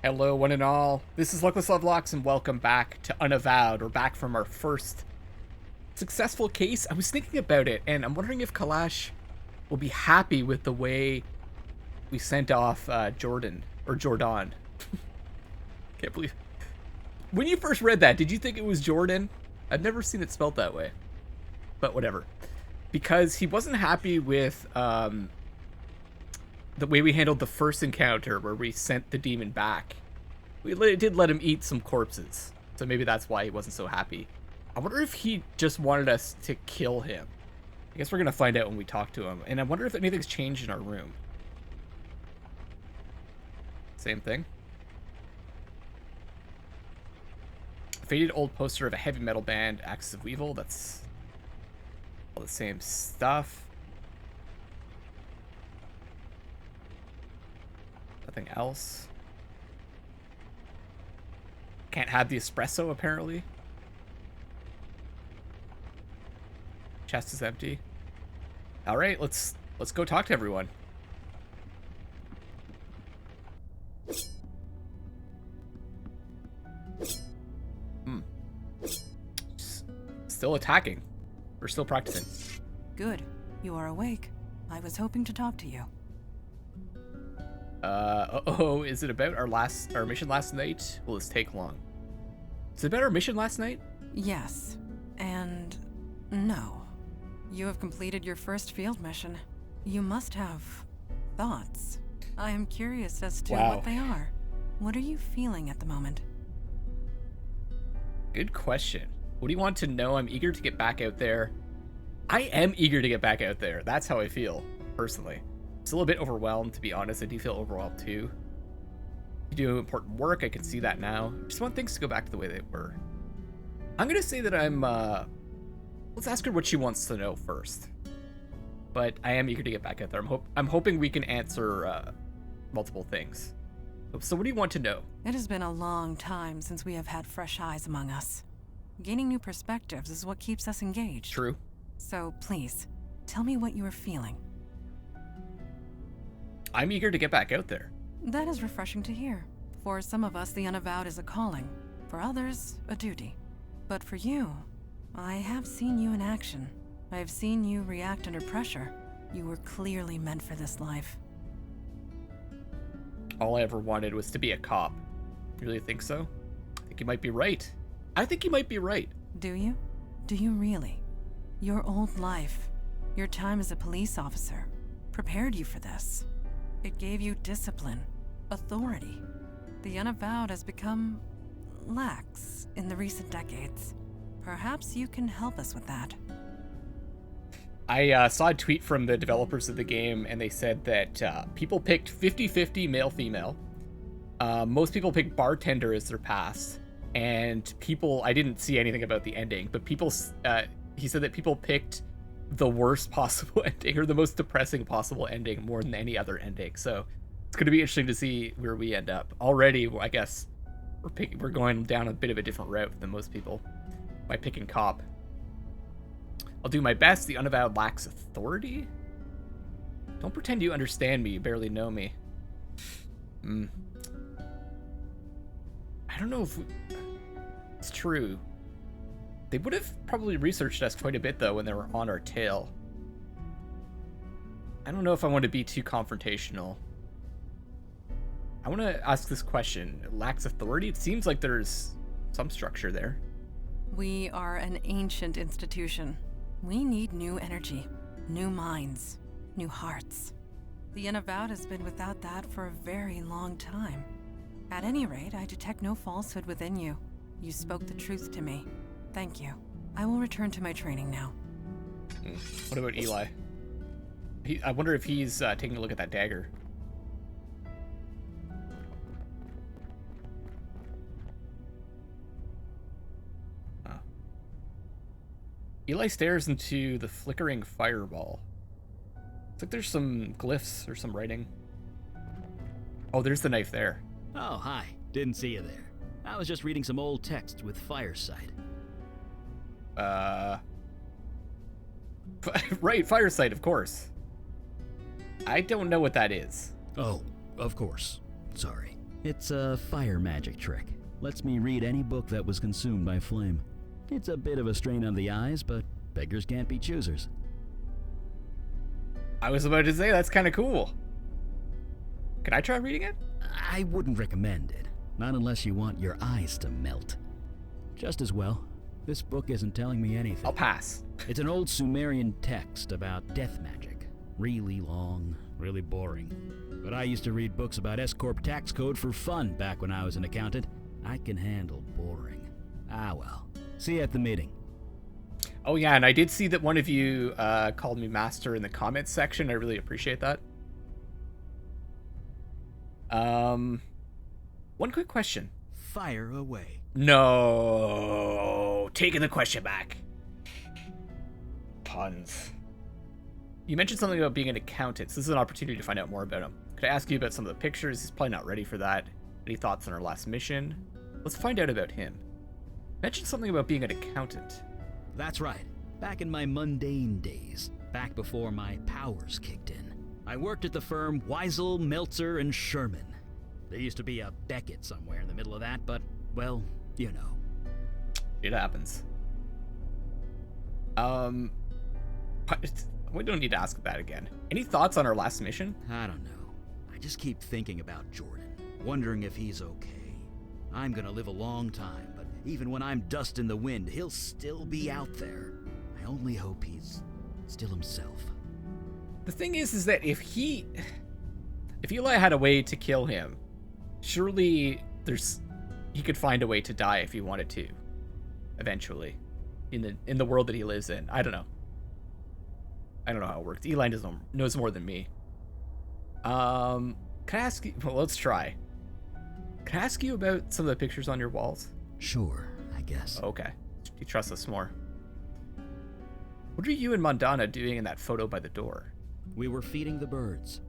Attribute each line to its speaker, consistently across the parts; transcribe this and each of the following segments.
Speaker 1: Hello, one and all. This is Luckless, Lovelocks, and welcome back to Unavowed. We're back from our first successful case. I was thinking about it, and I'm wondering if Kalash will be happy with the way we sent off Jordan. Can't believe. When you first read that, did you think it was Jordan? I've never seen it spelled that way. But whatever. Because he wasn't happy with the way we handled the first encounter where we sent the demon back. We did let him eat some corpses. So maybe that's why he wasn't so happy. I wonder if he just wanted us to kill him. I guess we're going to find out when we talk to him. And I wonder if anything's changed in our room. Same thing. Faded old poster of a heavy metal band, Axis of Weevil. That's all the same stuff. Nothing else. Can't have the espresso, apparently. Chest is empty. All right, let's go talk to everyone. Still attacking. We're still practicing.
Speaker 2: Good. You are awake. I was hoping to talk to you.
Speaker 1: Is it about our mission last night? Will this take long? Is it about our mission last night?
Speaker 2: Yes. And no. You have completed your first field mission. You must have thoughts. I am curious as to what they are. What are you feeling at the moment?
Speaker 1: Good question. What do you want to know? I'm eager to get back out there. I am eager to get back out there. That's how I feel, personally. Still a bit overwhelmed, to be honest. I do feel overwhelmed, too. You do important work. I can see that now. Just want things to go back to the way they were. I'm going to say that I'm, let's ask her what she wants to know first. But I am eager to get back out there. I'm hoping we can answer, multiple things. So what do you want to know?
Speaker 2: It has been a long time since we have had fresh eyes among us. Gaining new perspectives is what keeps us engaged.
Speaker 1: True.
Speaker 2: So please, tell me what you are feeling.
Speaker 1: I'm eager to get back out there.
Speaker 2: That is refreshing to hear. For some of us, the Unavowed is a calling. For others, a duty. But for you, I have seen you in action. I have seen you react under pressure. You were clearly meant for this life.
Speaker 1: All I ever wanted was to be a cop. You really think so? I think you might be right. I think you might be right.
Speaker 2: Do you? Do you really? Your old life, your time as a police officer, prepared you for this. It gave you discipline, authority. The Unavowed has become lax in the recent decades. Perhaps you can help us with that.
Speaker 1: I saw a tweet from the developers of the game, and they said that people picked 50-50 male-female. Most people picked bartender as their pass. And people, I didn't see anything about the ending, but people, he said that people picked the worst possible ending, or the most depressing possible ending, more than any other ending. So it's going to be interesting to see where we end up. Already, I guess, we're going down a bit of a different route than most people by picking cop. I'll do my best. The Unavowed lacks authority? Don't pretend you understand me. You barely know me. I don't know if it's true. They would have probably researched us quite a bit, though, when they were on our tail. I don't know if I want to be too confrontational. I want to ask this question. It lacks authority? It seems like there's some structure there.
Speaker 2: We are an ancient institution. We need new energy, new minds, new hearts. The Unavowed has been without that for a very long time. At any rate, I detect no falsehood within you. You spoke the truth to me. Thank you. I will return to my training now.
Speaker 1: What about Eli? I wonder if he's taking a look at that dagger. Eli stares into the flickering fireball. It's like there's some glyphs or some writing. Oh, there's the knife there.
Speaker 3: Oh, hi. Didn't see you there. I was just reading some old texts with Fireside.
Speaker 1: Right, Fireside, of course. I don't know what that is.
Speaker 3: Oh, of course. Sorry. It's a fire magic trick. Lets me read any book that was consumed by flame. It's a bit of a strain on the eyes, but beggars can't be choosers.
Speaker 1: I was about to say, that's kind of cool. Can I try reading it?
Speaker 3: I wouldn't recommend it. Not unless you want your eyes to melt. Just as well, this book isn't telling me anything.
Speaker 1: I'll pass.
Speaker 3: It's an old Sumerian text about death magic. Really long, really boring. But I used to read books about S-Corp tax code for fun back when I was an accountant. I can handle boring. Ah well. See you at the meeting.
Speaker 1: Oh yeah, and I did see that one of you called me master in the comments section. I really appreciate that. One quick question.
Speaker 3: Fire away.
Speaker 1: No, taking the question back. Puns. You mentioned something about being an accountant, so this is an opportunity to find out more about him. Could I ask you about some of the pictures? He's probably not ready for that. Any thoughts on our last mission? Let's find out about him. Mentioned something about being an accountant.
Speaker 3: That's right. Back in my mundane days, back before my powers kicked in, I worked at the firm Weisel, Meltzer, and Sherman. There used to be a Beckett somewhere in the middle of that, but, well, you know.
Speaker 1: It happens. We don't need to ask that again. Any thoughts on our last mission?
Speaker 3: I don't know. I just keep thinking about Jordan, wondering if he's okay. I'm gonna live a long time, but even when I'm dust in the wind, he'll still be out there. I only hope he's still himself.
Speaker 1: The thing is that if Eli had a way to kill him, surely he could find a way to die if he wanted to, eventually, in the world that he lives in. I don't know how it works. Eli knows more than me. Can I ask you? Well, let's try. Can I ask you about some of the pictures on your walls?
Speaker 3: Sure, I guess.
Speaker 1: Okay. You trust us more. What are you and Mondana doing in that photo by the door?
Speaker 3: We were feeding the birds.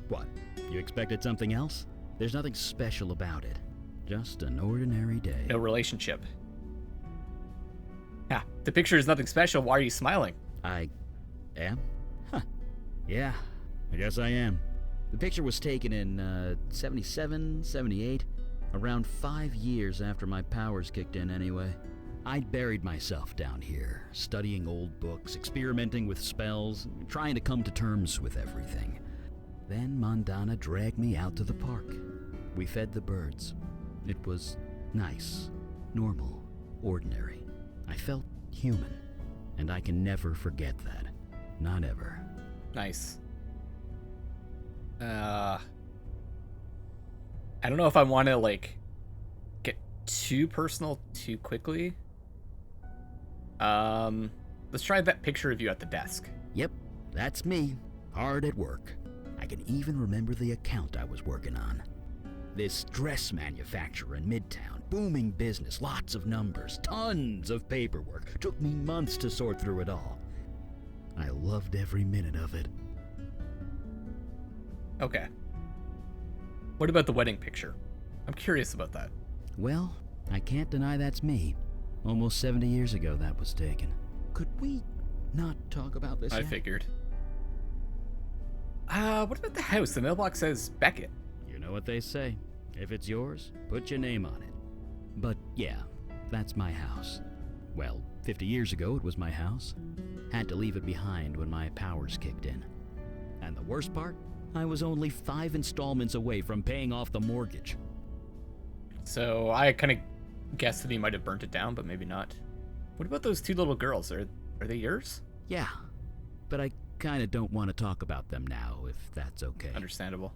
Speaker 3: What? You expected something else? There's nothing special about it. Just an ordinary day.
Speaker 1: No relationship. Yeah, the picture is nothing special. Why are you smiling?
Speaker 3: I am? Huh. Yeah, I guess I am. The picture was taken in 77, 78, around 5 years after my powers kicked in anyway. I'd buried myself down here, studying old books, experimenting with spells, trying to come to terms with everything. Then Mondana dragged me out to the park. We fed the birds. It was nice, normal, ordinary. I felt human, and I can never forget that. Not ever.
Speaker 1: Nice. I don't know if I want to, get too personal too quickly. Let's try that picture of you at the desk.
Speaker 3: Yep, that's me, hard at work. I can even remember the account I was working on. This dress manufacturer in Midtown, booming business, lots of numbers, tons of paperwork. Took me months to sort through it all. I loved every minute of it.
Speaker 1: Okay. What about the wedding picture? I'm curious about that.
Speaker 3: Well, I can't deny that's me. Almost 70 years ago that was taken. Could we not talk about this
Speaker 1: I
Speaker 3: yet?
Speaker 1: figured. What about the house? The mailbox says Beckett.
Speaker 3: You know what they say. If it's yours, put your name on it. But yeah, that's my house. Well, 50 years ago it was my house. Had to leave it behind when my powers kicked in. And the worst part? I was only 5 installments away from paying off the mortgage.
Speaker 1: So I kind of guessed that he might have burnt it down, but maybe not. What about those 2 little girls? Are they yours?
Speaker 3: Yeah, but I kind of don't want to talk about them now, if that's okay.
Speaker 1: Understandable.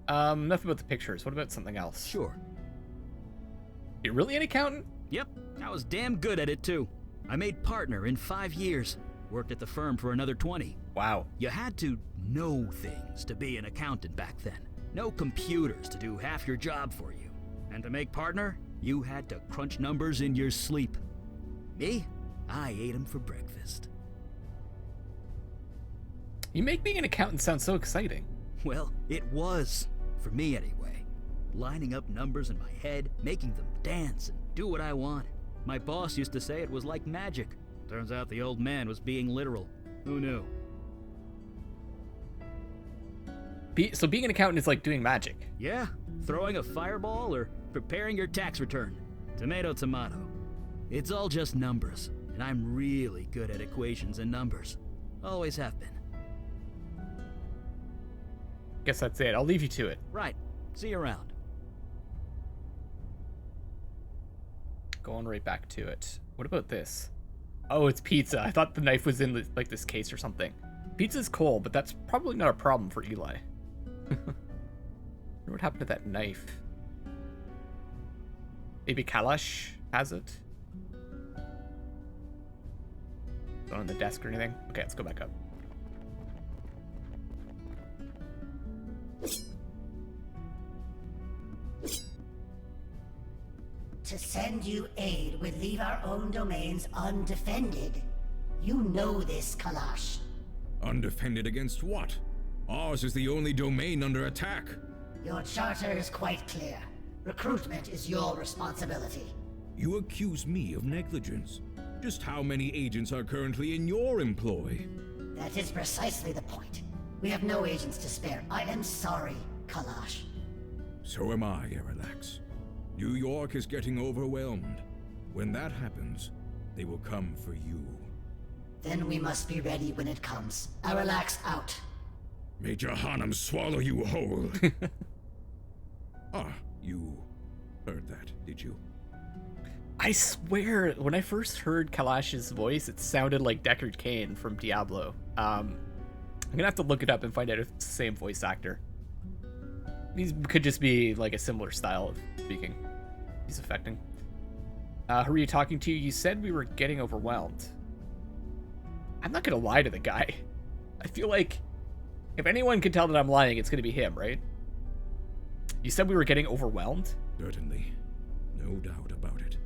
Speaker 1: Enough about the pictures. What about something else?
Speaker 3: Sure.
Speaker 1: You're really an accountant?
Speaker 3: Yep, I was damn good at it too. I made partner in 5 years. Worked at the firm for another 20.
Speaker 1: Wow.
Speaker 3: You had to know things to be an accountant back then. No computers to do half your job for you. And to make partner, you had to crunch numbers in your sleep. Me? I ate them for breakfast.
Speaker 1: You make being an accountant sound so exciting.
Speaker 3: Well, it was. For me anyway. Lining up numbers in my head, making them dance and do what I want. My boss used to say it was like magic. Turns out the old man was being literal. Who knew?
Speaker 1: So being an accountant is like doing magic.
Speaker 3: Yeah, throwing a fireball or preparing your tax return. Tomato, tomato. It's all just numbers, and I'm really good at equations and numbers. Always have been.
Speaker 1: Guess that's it. I'll leave you to it.
Speaker 3: Right. See you around.
Speaker 1: Going right back to it. What about this? Oh, it's pizza. I thought the knife was in like this case or something. Pizza's cold, but that's probably not a problem for Eli. What happened to that knife? Maybe Kalash has it? Not on the desk or anything? Okay, let's go back up.
Speaker 4: To send you aid would leave our own domains undefended. You know this, Kalash.
Speaker 5: Undefended against what? Ours is the only domain under attack.
Speaker 4: Your charter is quite clear. Recruitment is your responsibility.
Speaker 5: You accuse me of negligence. Just how many agents are currently in your employ?
Speaker 4: That is precisely the point. We have no agents to spare. I am sorry, Kalash.
Speaker 5: So am I, Aralax. New York is getting overwhelmed. When that happens, they will come for you.
Speaker 4: Then we must be ready when it comes. Aralax out.
Speaker 5: May Jahannam swallow you whole. You heard that, did you?
Speaker 1: I swear, when I first heard Kalash's voice, it sounded like Deckard Cain from Diablo. I'm gonna have to look it up and find out if it's the same voice actor. These could just be like a similar style of speaking he's affecting. Who are you talking to? You said we were getting overwhelmed. I'm not gonna lie to the guy. I feel like if anyone can tell that I'm lying, it's gonna be him, right? You said we were getting overwhelmed?
Speaker 5: Certainly. No doubt about it.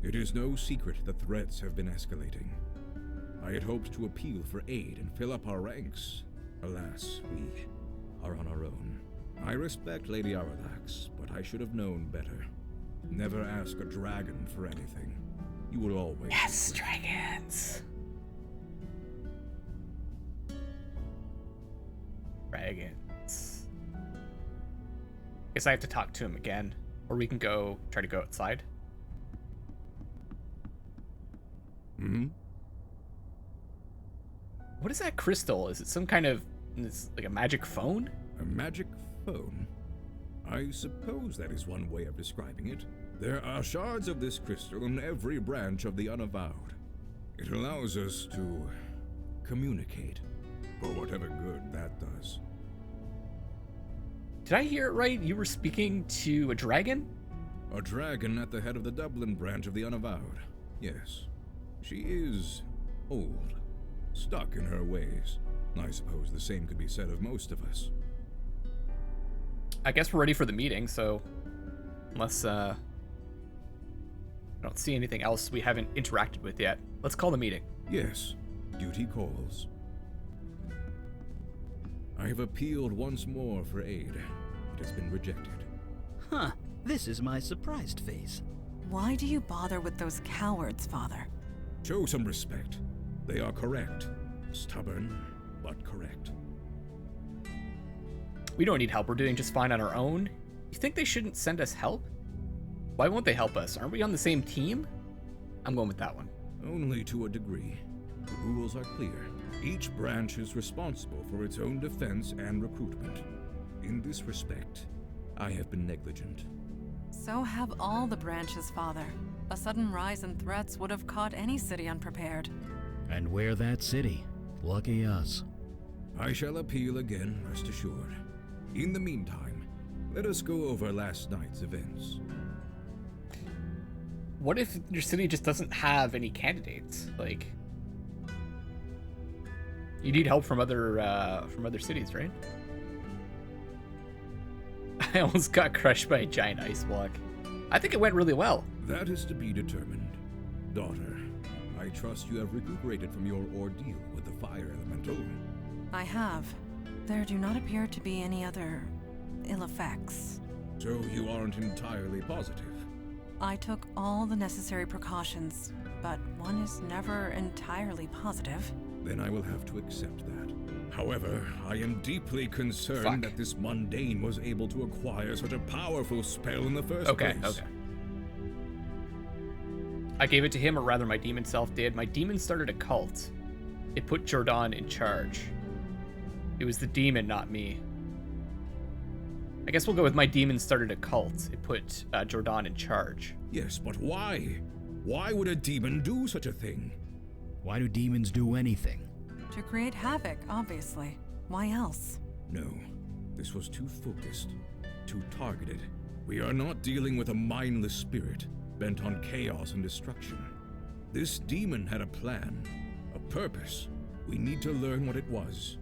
Speaker 5: It is no secret that threats have been escalating. I had hoped to appeal for aid and fill up our ranks. Alas, we are on our own. I respect Lady Aralax, but I should have known better. Never ask a dragon for anything. You will always...
Speaker 1: Yes, dragons! Dragons. Guess I have to talk to him again. Or we can go try to go outside. What is that crystal? Is it some kind of... It's like a magic phone?
Speaker 5: A magic phone? I suppose that is one way of describing it. There are shards of this crystal in every branch of the Unavowed. It allows us to communicate, for whatever good that does.
Speaker 1: Did I hear it right? You were speaking to a dragon?
Speaker 5: A dragon at the head of the Dublin branch of the Unavowed. Yes. She is old, stuck in her ways. I suppose the same could be said of most of us.
Speaker 1: I guess we're ready for the meeting, so unless I don't see anything else we haven't interacted with yet, let's call the meeting.
Speaker 5: Yes, duty calls. I have appealed once more for aid. It has been rejected.
Speaker 3: Huh, this is my surprised face.
Speaker 2: Why do you bother with those cowards, Father?
Speaker 5: Show some respect. They are correct. Stubborn, but correct.
Speaker 1: We don't need help. We're doing just fine on our own. You think they shouldn't send us help? Why won't they help us? Aren't we on the same team? I'm going with that one.
Speaker 5: Only to a degree. The rules are clear. Each branch is responsible for its own defense and recruitment. In this respect, I have been negligent.
Speaker 2: So have all the branches, Father. A sudden rise in threats would have caught any city unprepared.
Speaker 3: And we're that city. Lucky us.
Speaker 5: I shall appeal again, rest assured. In the meantime, let us go over last night's events.
Speaker 1: What if your city just doesn't have any candidates? Like, you need help from other cities, right? I almost got crushed by a giant ice block. I think it went really well.
Speaker 5: That is to be determined. Daughter, I trust you have recuperated from your ordeal with the fire elemental.
Speaker 2: I have. There do not appear to be any other ill effects.
Speaker 5: So you aren't entirely positive?
Speaker 2: I took all the necessary precautions, but one is never entirely positive.
Speaker 5: Then I will have to accept that. However, I am deeply concerned that this mundane was able to acquire such a powerful spell in the first place.
Speaker 1: Okay. I gave it to him, or rather my demon self did. My demon started a cult. It put Jordan in charge. It was the demon, not me. I guess we'll go with my demon started a cult. It put Jordan in charge.
Speaker 5: Yes, but why? Why would a demon do such a thing?
Speaker 3: Why do demons do anything?
Speaker 2: To create havoc, obviously. Why else?
Speaker 5: No, this was too focused, too targeted. We are not dealing with a mindless spirit bent on chaos and destruction. This demon had a plan, a purpose. We need to learn what it was.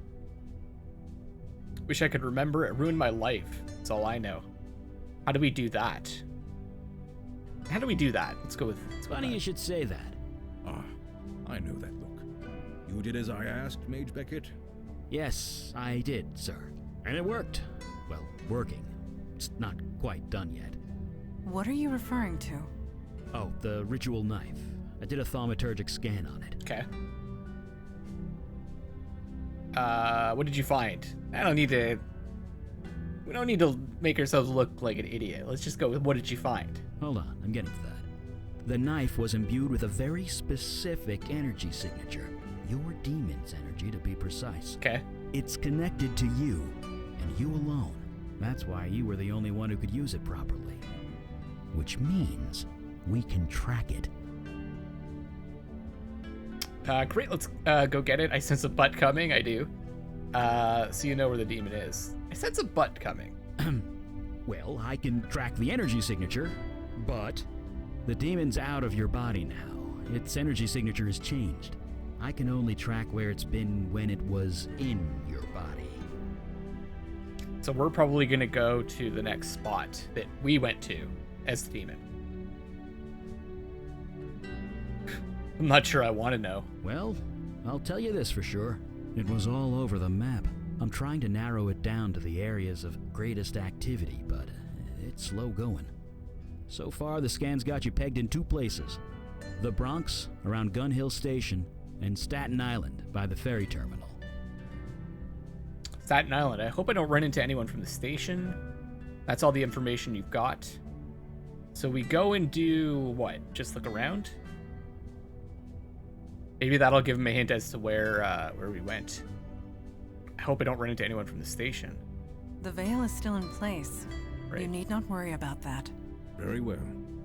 Speaker 1: Wish I could remember. It ruined my life. That's all I know. How do we do that? Let's go with
Speaker 3: Funny
Speaker 1: that.
Speaker 3: you should say that.
Speaker 5: Ah, I know that look. You did as I asked, Mage Beckett?
Speaker 3: Yes, I did, sir. And it worked. Well, working. It's not quite done yet.
Speaker 2: What are you referring to?
Speaker 3: Oh, the ritual knife. I did a thaumaturgic scan on it.
Speaker 1: Okay. What did you find? We don't need to make ourselves look like an idiot. Let's just go with what did you find?
Speaker 3: Hold on, I'm getting to that. The knife was imbued with a very specific energy signature. Your demon's energy, to be precise.
Speaker 1: Okay.
Speaker 3: It's connected to you, and you alone. That's why you were the only one who could use it properly. Which means we can track it.
Speaker 1: Great, let's go get it. I sense a butt coming, I do. So you know where the demon is. I sense a butt coming.
Speaker 3: Well, I can track the energy signature, but the demon's out of your body now. Its energy signature has changed. I can only track where it's been when it was in your body.
Speaker 1: So we're probably going to go to the next spot that we went to as the demon. I'm not sure I want to know.
Speaker 3: Well, I'll tell you this for sure. It was all over the map. I'm trying to narrow it down to the areas of greatest activity, but it's slow going. So far, the scan's got you pegged in 2 places. The Bronx, around Gun Hill Station, and Staten Island, by the ferry terminal.
Speaker 1: Staten Island. I hope I don't run into anyone from the station. That's all the information you've got. So we go and do what? Just look around? Maybe that'll give him a hint as to where we went. I hope I don't run into anyone from the station.
Speaker 2: The veil is still in place.
Speaker 1: Right.
Speaker 2: You need not worry about that.
Speaker 5: Very well.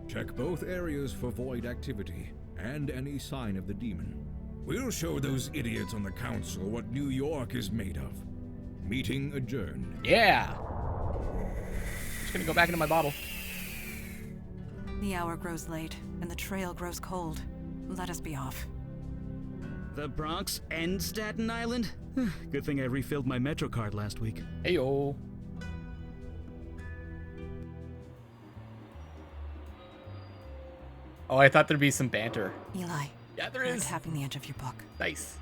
Speaker 5: Check both areas for void activity and any sign of the demon. We'll show those idiots on the council what New York is made of. Meeting adjourned.
Speaker 1: Yeah! Just gonna go back into my bottle.
Speaker 2: The hour grows late, and the trail grows cold. Let us be off.
Speaker 3: The Bronx and Staten Island? Good thing I refilled my Metro card last week.
Speaker 1: Heyo. Oh, I thought there'd be some banter.
Speaker 2: Eli.
Speaker 1: Yeah, there
Speaker 2: You're
Speaker 1: is.
Speaker 2: tapping the edge of your book.
Speaker 1: Nice.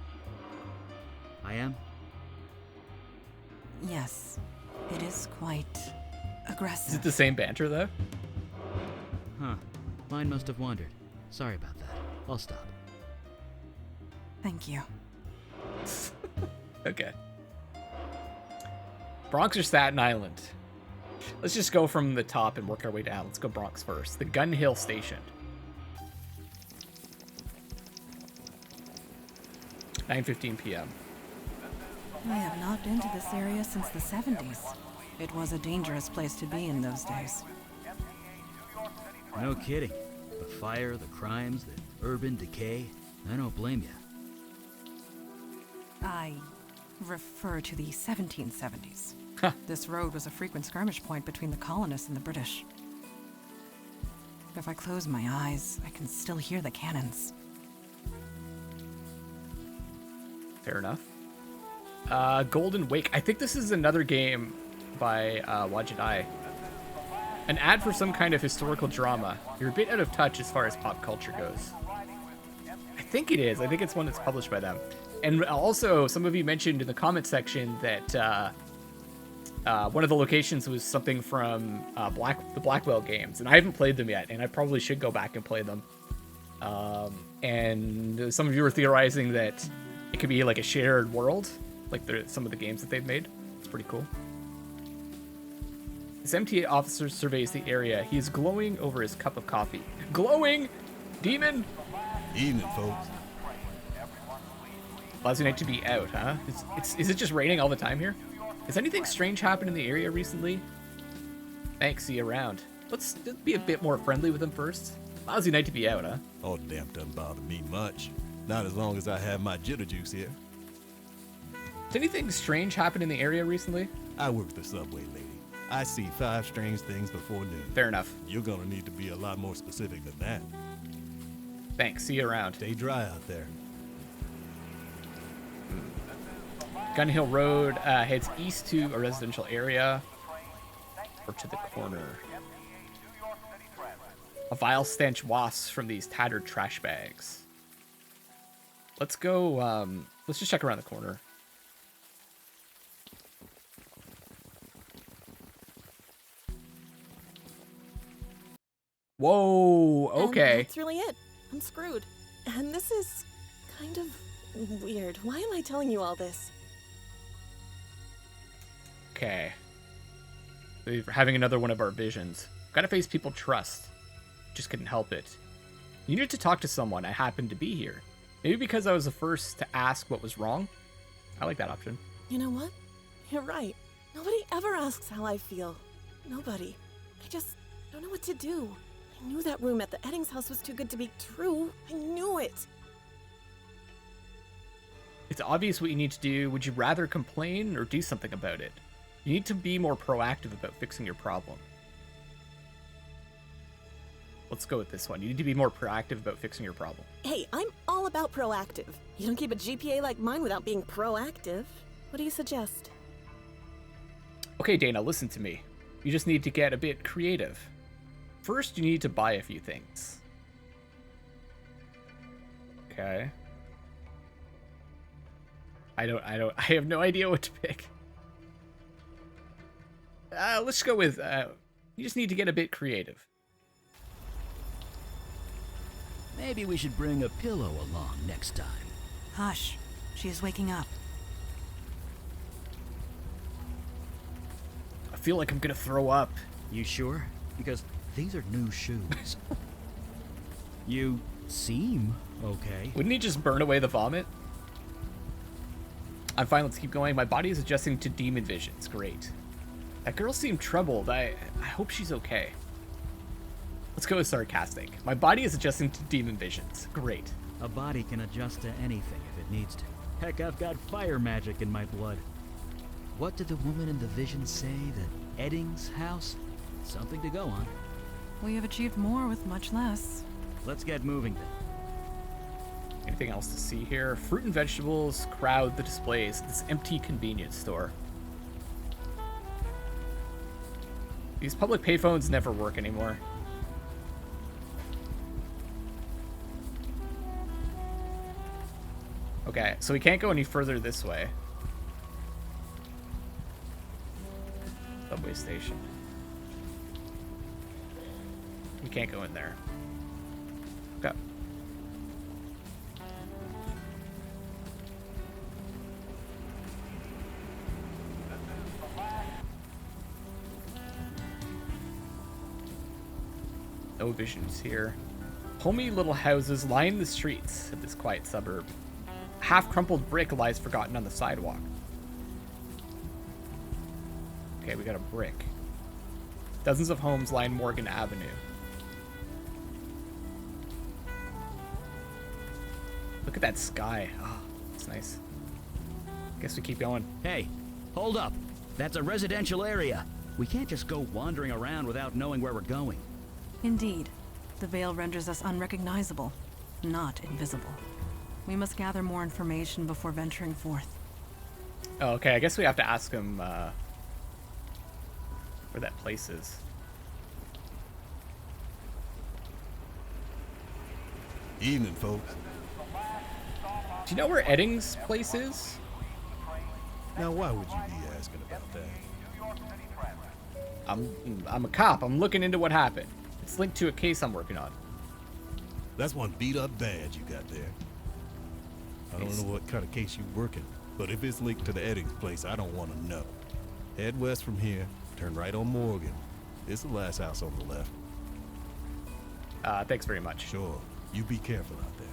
Speaker 3: I am?
Speaker 2: Yes. It is quite
Speaker 1: Is
Speaker 2: aggressive.
Speaker 1: it the same banter, though?
Speaker 3: Huh. Mine must have wandered. Sorry about that. I'll stop.
Speaker 2: Thank you.
Speaker 1: Okay. Bronx or Staten Island? Let's just go from the top and work our way down. Let's go Bronx first. The Gun Hill Station. 9:15 p.m.
Speaker 2: I have not been to this area since the 70s. It was a dangerous place to be in those days.
Speaker 3: No kidding. The fire, the crimes, the urban decay. I don't blame you.
Speaker 2: I refer to the 1770s. This road was a frequent skirmish point between the colonists and the British. If I close my eyes, I can still hear the cannons.
Speaker 1: Fair enough. Golden Wake. I think this is another game by Wajidai. An ad for some kind of historical drama. You're a bit out of touch as far as pop culture goes. I think it is. I think it's one that's published by them. And also, some of you mentioned in the comment section that one of the locations was something from the Blackwell games, and I haven't played them yet, and I probably should go back and play them. And some of you were theorizing that it could be like a shared world, like some of the games that they've made. It's pretty cool. This MTA officer surveys the area. He is glowing over his cup of coffee. Glowing! Demon!
Speaker 6: Evening, folks.
Speaker 1: Lousy night to be out, huh? Is it just raining all the time here? Has anything strange happened in the area recently? Thanks, see you around. Let's be a bit more friendly with him first. Lousy night to be out, huh?
Speaker 6: Oh, damn, doesn't bother me much. Not as long as I have my jitter juice here.
Speaker 1: Has anything strange happened in the area recently?
Speaker 6: I work the subway, lady. I see 5 strange things before noon.
Speaker 1: Fair enough.
Speaker 6: You're gonna need to be a lot more specific than that.
Speaker 1: Thanks, see you around.
Speaker 6: Stay dry out there.
Speaker 1: Gun Hill Road heads east to a residential area. Or to the corner. A vile stench wafts from these tattered trash bags. Let's go, let's just check around the corner. Whoa, okay.
Speaker 7: And that's really it. I'm screwed. And this is kind of weird. Why am I telling you all this?
Speaker 1: Okay. We're having another one of our visions. Gotta face people trust. Just couldn't help it. You needed to talk to someone. I happened to be here. Maybe because I was the first to ask what was wrong. I like that option.
Speaker 7: You know what? You're right. Nobody ever asks how I feel. Nobody. I just don't know what to do. I knew that room at the Eddings house was too good to be true. I knew it.
Speaker 1: It's obvious what you need to do. Would you rather complain or do something about it? You need to be more proactive about fixing your problem. Let's go with this one. You need to be more proactive about fixing your problem.
Speaker 7: Hey, I'm all about proactive. You don't keep a GPA like mine without being proactive. What do you suggest?
Speaker 1: Okay, Dana, listen to me. You just need to get a bit creative. First, you need to buy a few things. Okay. I have no idea what to pick. Let's go with, you just need to get a bit creative.
Speaker 3: Maybe we should bring a pillow along next time.
Speaker 2: Hush. She is waking up.
Speaker 1: I feel like I'm gonna throw up.
Speaker 3: You sure? Because these are new shoes. You seem okay.
Speaker 1: Wouldn't he just burn away the vomit? I'm fine, let's keep going. My body is adjusting to demon visions. Great. That girl seemed troubled. I hope she's okay. Let's go with sarcastic. My body is adjusting to demon visions. Great.
Speaker 3: A body can adjust to anything if it needs to. Heck, I've got fire magic in my blood. What did the woman in the vision say? The Eddings house? Something to go on.
Speaker 2: We have achieved more with much less.
Speaker 3: Let's get moving then.
Speaker 1: Anything else to see here? Fruit and vegetables crowd the displays at this empty convenience store. These public payphones never work anymore. Okay, so we can't go any further this way. Subway station. We can't go in there. Okay. No visions here. Homey little houses line the streets of this quiet suburb. A half-crumpled brick lies forgotten on the sidewalk. Okay, we got a brick. Dozens of homes line Morgan Avenue. Look at that sky. Oh, it's nice. Guess we keep going.
Speaker 3: Hey, hold up. That's a residential area. We can't just go wandering around without knowing where we're going.
Speaker 2: Indeed. The veil renders us unrecognizable, not invisible. We must gather more information before venturing forth.
Speaker 1: Oh, okay, I guess we have to ask him where that place is.
Speaker 6: Evening, folks.
Speaker 1: Do you know where Eddings' place is?
Speaker 6: Now, why would you be asking about that?
Speaker 1: I'm a cop. I'm looking into what happened. It's linked to a case I'm working on.
Speaker 6: That's one beat-up badge you got there. I don't know what kind of case you working. But if it's linked to the Eddings place, I don't want to know. Head west from here, turn right on Morgan. It's the last house on the left.
Speaker 1: Thanks very much.
Speaker 6: Sure, you be careful out there.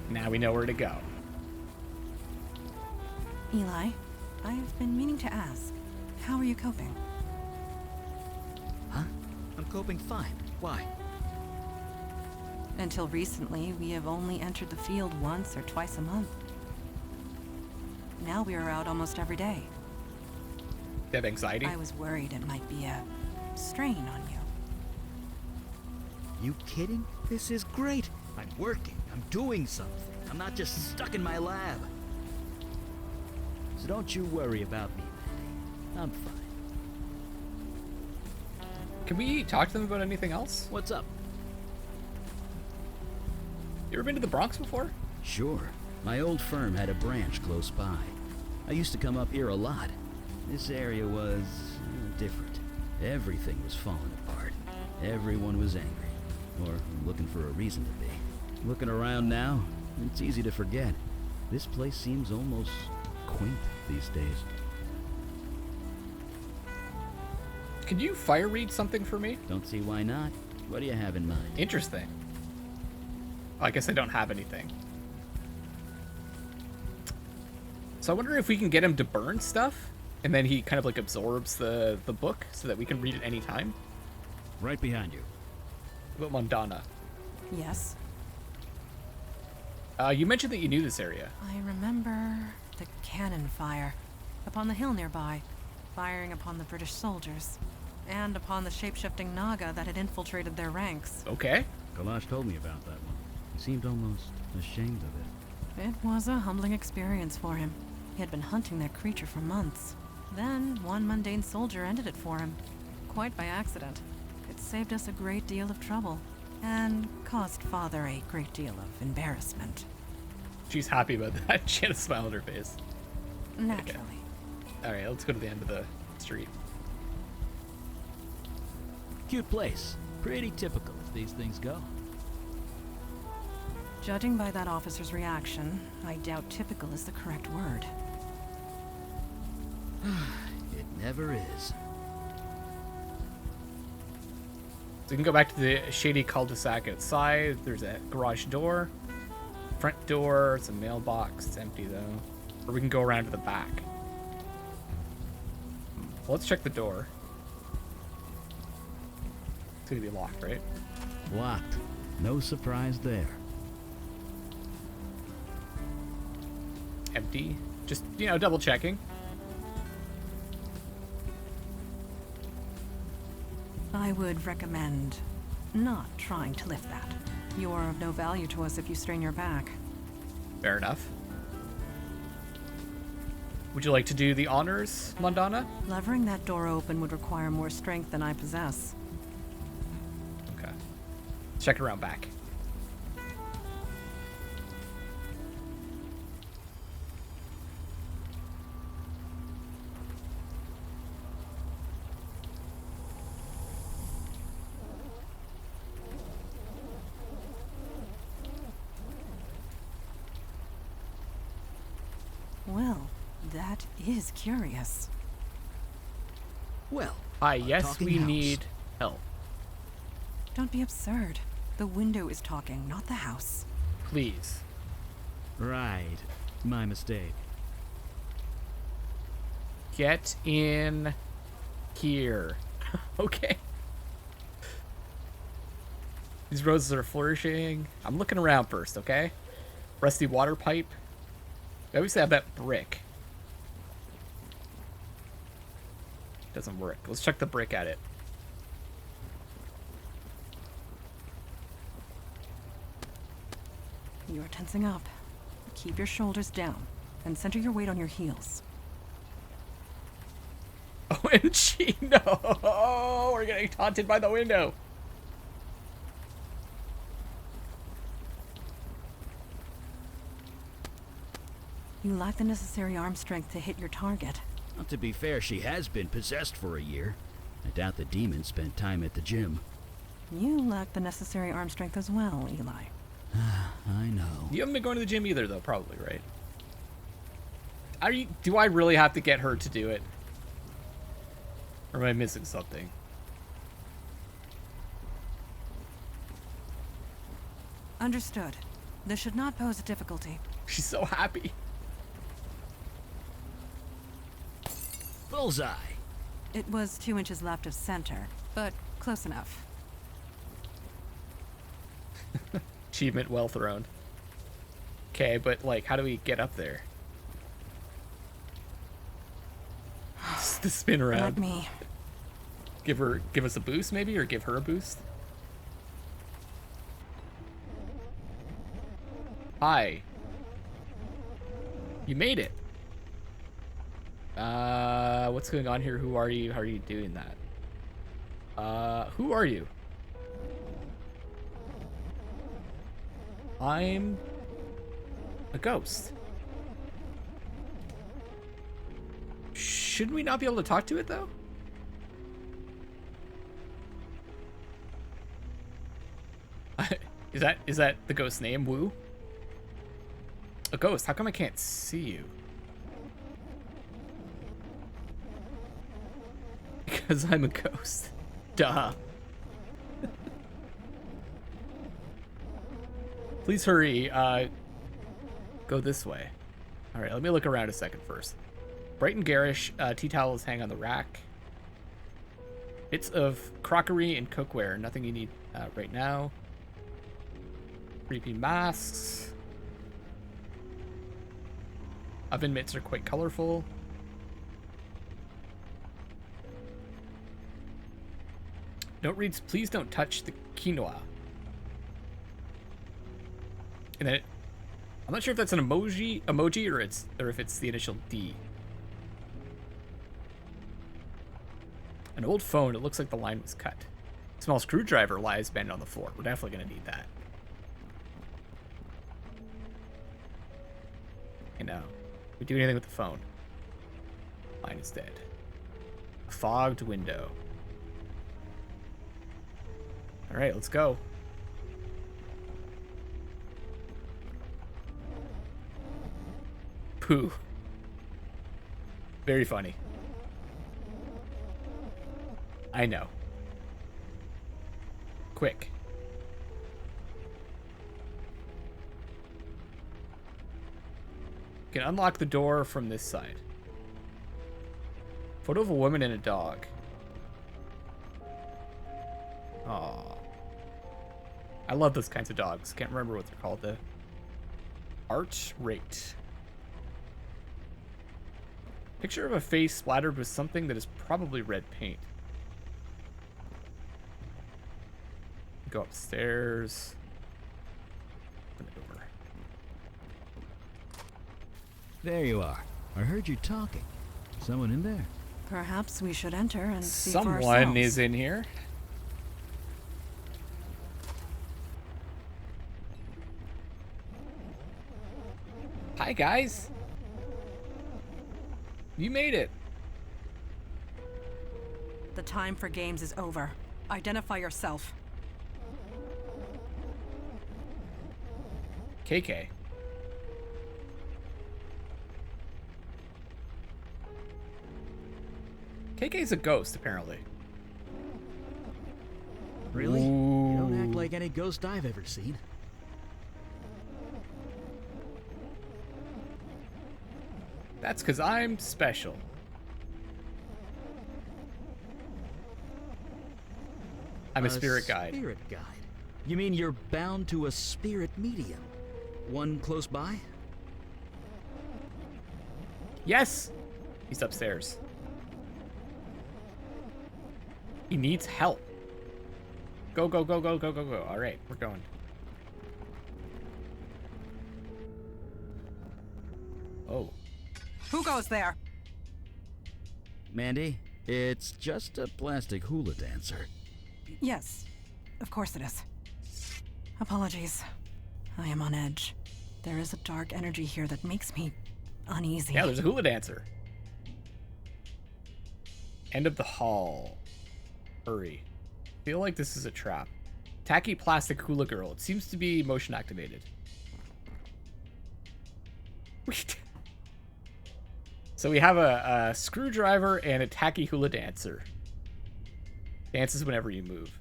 Speaker 1: Now we know where to go.
Speaker 2: Eli, I've been meaning to ask, how are you coping?
Speaker 3: Huh? I'm coping fine. Why?
Speaker 2: Until recently, we have only entered the field once or twice a month. Now we are out almost every day.
Speaker 1: You have anxiety?
Speaker 2: I was worried it might be a strain on you.
Speaker 3: You kidding? This is great. I'm working. I'm doing something. I'm not just stuck in my lab. So don't you worry about me, Mandy. I'm fine.
Speaker 1: Can we talk to them about anything else?
Speaker 3: What's up?
Speaker 1: You ever been to the Bronx before?
Speaker 3: Sure. My old firm had a branch close by. I used to come up here a lot. This area was different. Everything was falling apart. Everyone was angry. Or looking for a reason to be. Looking around now, it's easy to forget. This place seems almost quaint these days.
Speaker 1: Can you fire read something for me?
Speaker 3: Don't see why not. What do you have in mind?
Speaker 1: Interesting. I guess I don't have anything. So I wonder if we can get him to burn stuff, and then he kind of like absorbs the book so that we can read it anytime.
Speaker 3: Right behind you.
Speaker 1: About Mondana.
Speaker 2: Yes,
Speaker 1: You mentioned that you knew this area.
Speaker 2: I remember the cannon fire upon the hill nearby, firing upon the British soldiers, and upon the shape-shifting Naga that had infiltrated their ranks.
Speaker 1: Okay.
Speaker 3: Kalash told me about that one. He seemed almost ashamed of it.
Speaker 2: It was a humbling experience for him. He had been hunting that creature for months. Then, one mundane soldier ended it for him. Quite by accident. It saved us a great deal of trouble, and caused Father a great deal of embarrassment.
Speaker 1: She's happy about that. She had a smile on her face.
Speaker 2: Naturally.
Speaker 1: Alright, let's go to the end of the street.
Speaker 3: Cute place. Pretty typical as these things go.
Speaker 2: Judging by that officer's reaction, I doubt typical is the correct word.
Speaker 3: It never is.
Speaker 1: So we can go back to the shady cul-de-sac outside. There's a garage door. Front door, it's a mailbox. It's empty though. Or we can go around to the back. Well, let's check the door. It's gonna be locked, right?
Speaker 3: Locked. No surprise there.
Speaker 1: Empty. Just, double checking.
Speaker 2: I would recommend not trying to lift that. You are of no value to us if you strain your back.
Speaker 1: Fair enough. Would you like to do the honors, Mondana?
Speaker 2: Levering that door open would require more strength than I possess.
Speaker 1: Okay. Let's check it around back.
Speaker 2: Well, that is curious.
Speaker 3: Well,
Speaker 1: Hi,
Speaker 3: a
Speaker 1: yes,
Speaker 3: talking
Speaker 1: we
Speaker 3: house.
Speaker 1: need help.
Speaker 2: Don't be absurd. The window is talking, not the house.
Speaker 1: Please.
Speaker 3: Right. My mistake.
Speaker 1: Get in here. Okay. These roses are flourishing. I'm looking around first, okay? Rusty water pipe. We obviously have that brick. Doesn't work. Let's check the brick at it.
Speaker 2: You're tensing up. Keep your shoulders down and center your weight on your heels.
Speaker 1: OMG, no! We're getting taunted by the window.
Speaker 2: You lack the necessary arm strength to hit your target.
Speaker 3: Well, to be fair, she has been possessed for a year. I doubt the demon spent time at the gym.
Speaker 2: You lack the necessary arm strength as well, Eli.
Speaker 3: I know.
Speaker 1: You haven't been going to the gym either, though, probably, right? Do I really have to get her to do it? Or am I missing something?
Speaker 2: Understood. This should not pose a difficulty.
Speaker 1: She's so happy.
Speaker 3: Bullseye!
Speaker 2: It was 2 inches left of center, but close enough.
Speaker 1: Achievement well thrown. Okay, but like, how do we get up there? Just the spin around.
Speaker 2: Let me.
Speaker 1: Give us a boost, maybe, or give her a boost. Hi. You made it. What's going on here? Who are you? How are you doing that? Who are you? I'm a ghost. Shouldn't we not be able to talk to it, though? Is that the ghost name, Woo? A ghost? How come I can't see you? Because I'm a ghost. Duh. Please hurry. Go this way. All right, let me look around a second first. Bright and garish, tea towels hang on the rack. Bits of crockery and cookware. Nothing you need right now. Creepy masks. Oven mitts are quite colorful. Note reads, please don't touch the quinoa. And then I'm not sure if that's an emoji or if it's the initial D. An old phone, it looks like the line was cut. A small screwdriver lies bent on the floor. We're definitely gonna need that. Okay, now, we do anything with the phone. Line is dead. A fogged window. All right, let's go. Pooh. Very funny. I know. Quick. You can unlock the door from this side. Photo of a woman and a dog. Aww. I love those kinds of dogs. Can't remember what they're called though. Art rate. Picture of a face splattered with something that is probably red paint. Go upstairs. Open the door.
Speaker 3: There you are. I heard you talking. Someone in there?
Speaker 2: Perhaps we should enter and see for
Speaker 1: Someone
Speaker 2: ourselves.
Speaker 1: is in here. Hi, guys. You made it.
Speaker 2: The time for games is over. Identify yourself.
Speaker 1: KK. KK's a ghost, apparently.
Speaker 3: Really?
Speaker 1: Ooh.
Speaker 3: You don't act like any ghost I've ever seen.
Speaker 1: That's because I'm special. I'm a spirit guide.
Speaker 3: Spirit guide? You mean you're bound to a spirit medium? One close by?
Speaker 1: Yes! He's upstairs. He needs help. Go, go, go, go, go, go, go. All right, we're going. Oh.
Speaker 2: Who goes there?
Speaker 3: Mandy, it's just a plastic hula dancer.
Speaker 2: Yes, of course it is. Apologies. I am on edge. There is a dark energy here that makes me uneasy.
Speaker 1: Yeah, there's a hula dancer. End of the hall. Hurry. Feel like this is a trap. Tacky plastic hula girl. It seems to be motion activated. So we have a screwdriver and a tacky hula dancer. Dances whenever you move.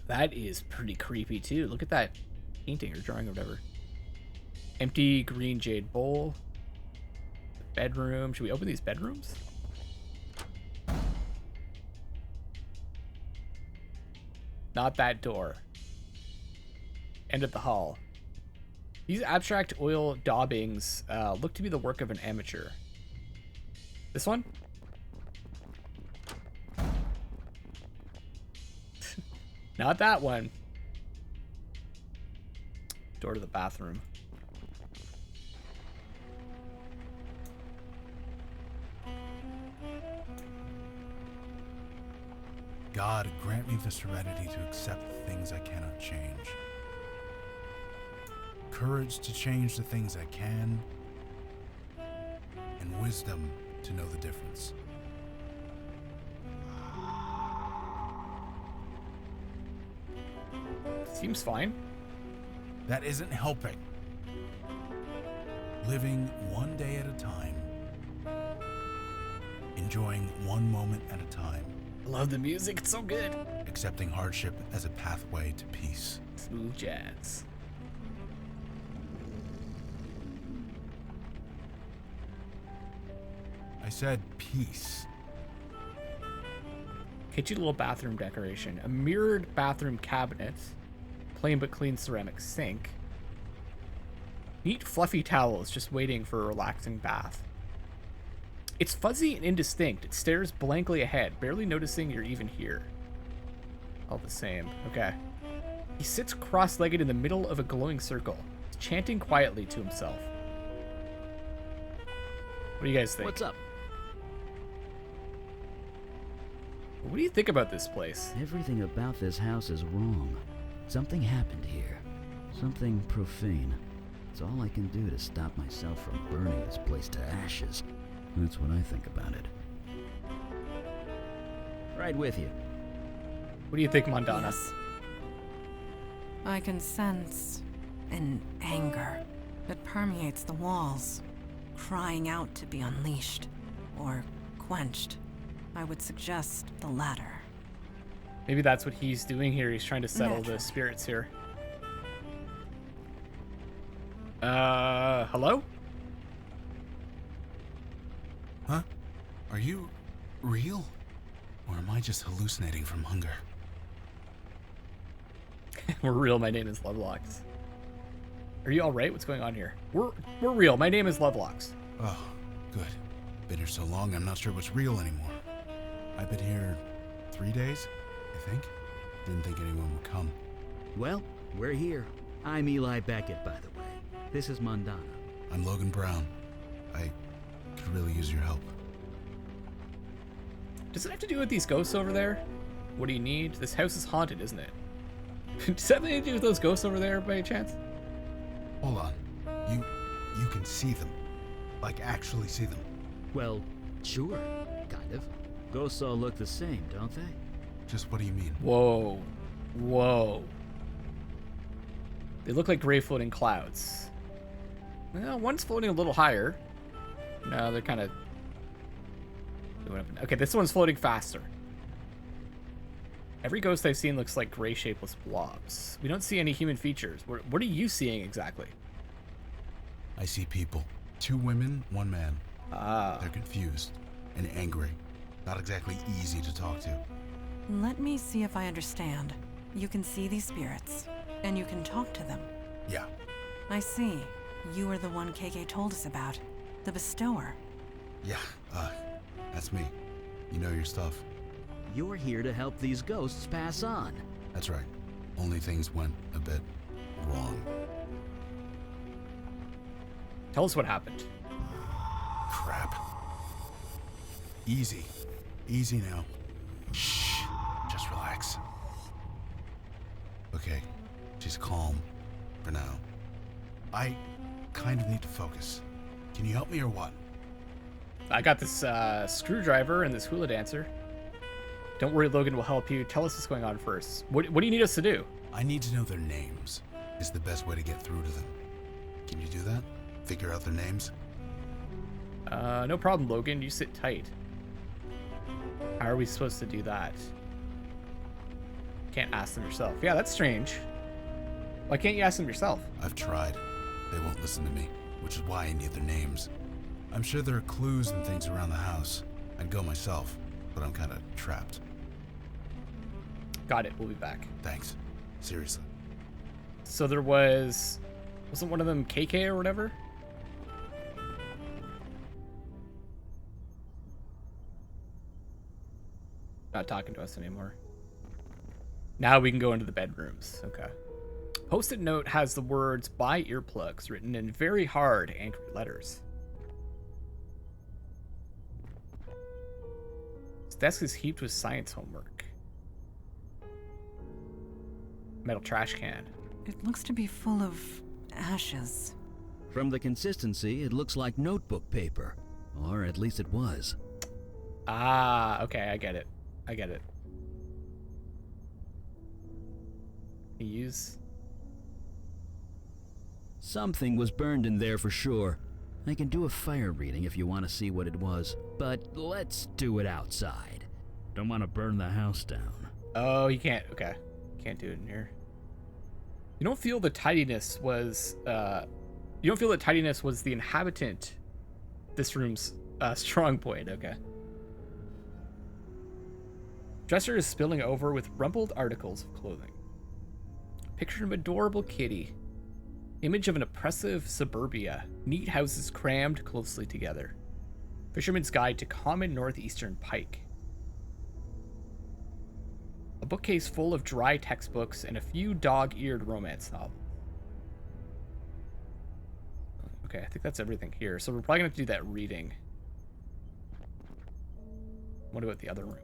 Speaker 1: That is pretty creepy too. Look at that painting or drawing or whatever. Empty green jade bowl. Bedroom. Should we open these bedrooms? Not that door. End of the hall. These abstract oil daubings look to be the work of an amateur. This one? Not that one. Door to the bathroom.
Speaker 8: God, grant me the serenity to accept the things I cannot change. Courage to change the things I can. And wisdom to know the difference.
Speaker 1: Seems fine.
Speaker 8: That isn't helping. Living one day at a time. Enjoying one moment at a time.
Speaker 1: Love the music, it's so good.
Speaker 8: Accepting hardship as a pathway to peace.
Speaker 1: Smooth jazz.
Speaker 8: I said peace.
Speaker 1: Kitschy little bathroom decoration. A mirrored bathroom cabinet. Plain but clean ceramic sink. Neat fluffy towels just waiting for a relaxing bath. It's fuzzy and indistinct. It stares blankly ahead, barely noticing you're even here. All the same. Okay. He sits cross-legged in the middle of a glowing circle, chanting quietly to himself. What do you guys think?
Speaker 3: What's up?
Speaker 1: What do you think about this place?
Speaker 3: Everything about this house is wrong. Something happened here. Something profane. It's all I can do to stop myself from burning this place to ashes. That's what I think about it. Right with you.
Speaker 1: What do you think, Mondana?
Speaker 2: Yes. I can sense an anger that permeates the walls, crying out to be unleashed or quenched. I would suggest the latter.
Speaker 1: Maybe that's what he's doing here. He's trying to settle
Speaker 2: Naturally.
Speaker 1: the spirits here. Hello?
Speaker 8: Huh? Are you real? Or am I just hallucinating from hunger?
Speaker 1: We're real. My name is Lovelocks. Are you all right? What's going on here? We're real. My name is Lovelocks.
Speaker 8: Oh, good. Been here so long, I'm not sure what's real anymore. I've been here 3 days, I think. Didn't think anyone would come.
Speaker 3: Well, we're here. I'm Eli Beckett, by the way. This is Mondana.
Speaker 8: I'm Logan Brown. I could really use your help.
Speaker 1: Does it have to do with these ghosts over there? What do you need? This house is haunted, isn't it? Does that have anything to do with those ghosts over there by chance?
Speaker 8: Hold on. You can see them. Like actually see them.
Speaker 3: Well, sure, kind of. Ghosts all look the same, don't they?
Speaker 8: Just what do you mean?
Speaker 1: Whoa. Whoa. They look like gray floating clouds. Well, one's floating a little higher. No, they're kind of... Okay, this one's floating faster. Every ghost I've seen looks like gray shapeless blobs. We don't see any human features. What are you seeing exactly?
Speaker 8: I see people. 2 women, 1 man.
Speaker 1: Ah.
Speaker 8: They're confused and angry. Not exactly easy to talk to.
Speaker 2: Let me see if I understand. You can see these spirits, and you can talk to them.
Speaker 8: Yeah.
Speaker 2: I see. You are the one KK told us about. The Bestower.
Speaker 8: Yeah, that's me. You know your stuff.
Speaker 3: You're here to help these ghosts pass on.
Speaker 8: That's right. Only things went a bit wrong.
Speaker 1: Tell us what happened.
Speaker 8: Crap. Easy. Easy now. Shh. Just relax. Okay. She's calm. For now. I kind of need to focus. Can you help me or what?
Speaker 1: I got this screwdriver and this hula dancer. Don't worry, Logan will help you. Tell us what's going on first. What do you need us to do?
Speaker 8: I need to know their names. Is the best way to get through to them. Can you do that? Figure out their names?
Speaker 1: No problem, Logan. You sit tight. How are we supposed to do that? Can't ask them yourself. Yeah, that's strange. Why can't you ask them yourself?
Speaker 8: I've tried. They won't listen to me, which is why I need their names. I'm sure there are clues and things around the house. I'd go myself, but I'm kind of trapped.
Speaker 1: Got it. We'll be back.
Speaker 8: Thanks. Seriously.
Speaker 1: So there wasn't one of them KK or whatever? Not talking to us anymore. Now we can go into the bedrooms. Okay. Post-it note has the words "buy earplugs" written in very hard, angry letters. His desk is heaped with science homework. Metal trash can.
Speaker 2: It looks to be full of ashes.
Speaker 3: From the consistency, it looks like notebook paper. Or at least it was.
Speaker 1: Ah, okay, I get it. Use.
Speaker 3: Something was burned in there for sure. I can do a fire reading if you want to see what it was, but let's do it outside. Don't want to burn the house down.
Speaker 1: Oh, you can't. Okay. Can't do it in here. You don't feel the tidiness was the inhabitant this room's strong point. Okay. Dresser is spilling over with rumpled articles of clothing. Picture of an adorable kitty. Image of an oppressive suburbia. Neat houses crammed closely together. Fisherman's Guide to Common Northeastern Pike. A bookcase full of dry textbooks and a few dog-eared romance novels. Okay, I think that's everything here. So we're probably going to have to do that reading. What about the other room?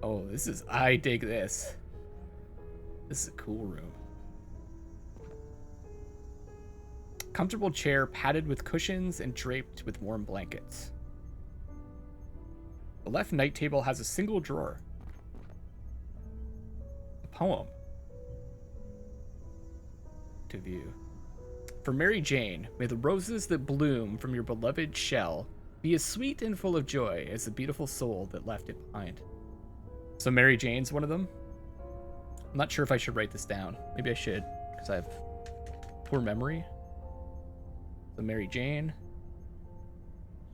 Speaker 1: Oh, I dig this. This is a cool room. Comfortable chair padded with cushions and draped with warm blankets. The left night table has a single drawer. A poem. To view. For Mary Jane, may the roses that bloom from your beloved shell be as sweet and full of joy as the beautiful soul that left it behind. So Mary Jane's one of them? I'm not sure if I should write this down. Maybe I should, because I have poor memory. So Mary Jane.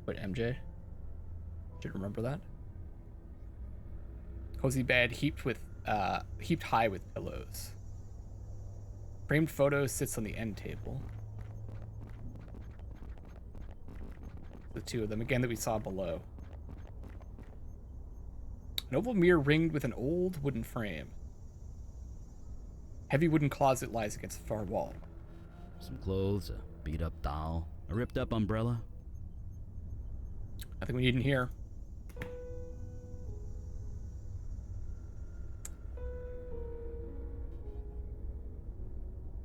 Speaker 1: Put MJ. Should remember that. Cozy bed heaped high with pillows. Framed photo sits on the end table. The two of them, again, that we saw below. An oval mirror ringed with an old wooden frame. Heavy wooden closet lies against the far wall.
Speaker 3: Some clothes, a beat-up doll, a ripped-up umbrella.
Speaker 1: Nothing we need in here.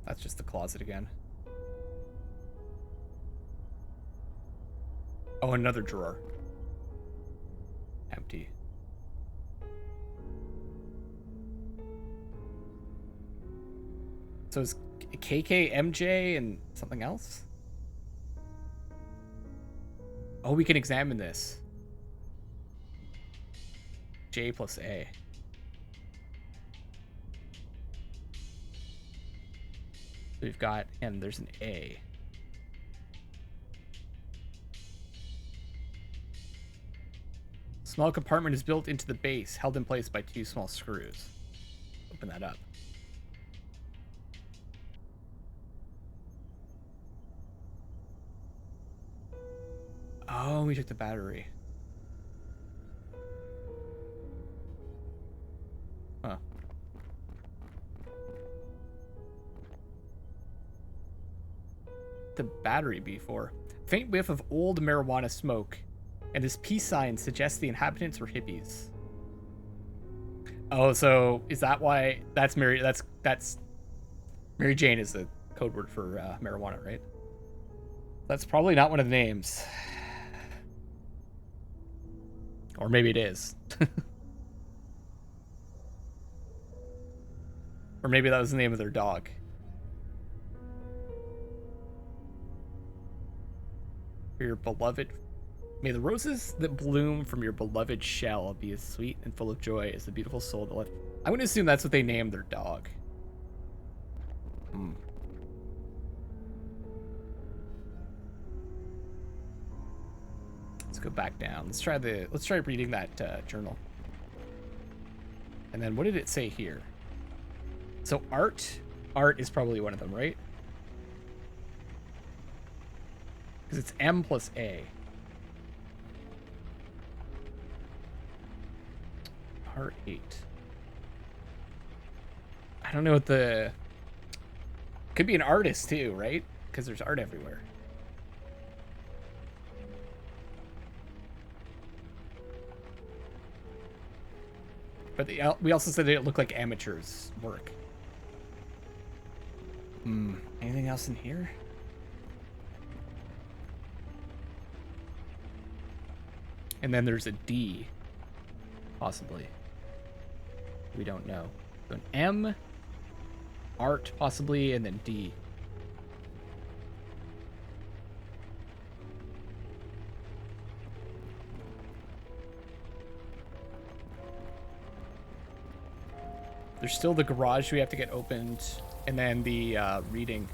Speaker 1: That's just the closet again. Oh, another drawer. Empty. So is KK, MJ, and something else? Oh, we can examine this. J plus A. So we've got, and there's an A. Small compartment is built into the base, held in place by two small screws. Open that up. Oh, we took the battery. Huh. The battery be for? Faint whiff of old marijuana smoke, and this peace sign suggests the inhabitants were hippies. Oh, so is that why that's Mary? That's Mary Jane is the code word for marijuana, right? That's probably not one of the names. Or maybe it is. Or maybe that was the name of their dog. For your beloved... May the roses that bloom from your beloved shell be as sweet and full of joy as the beautiful soul that left... I'm going to assume that's what they named their dog. Let's go back down. Let's try reading that journal. And then what did it say here? So art is probably one of them, right? Because it's M plus A. Art 8. I don't know what the... Could be an artist too, right? Because there's art everywhere. But we also said it looked like amateurs' work. Anything else in here? And then there's a D. Possibly. We don't know. So an M, art possibly, and then D. There's still the garage we have to get opened, and then the reading.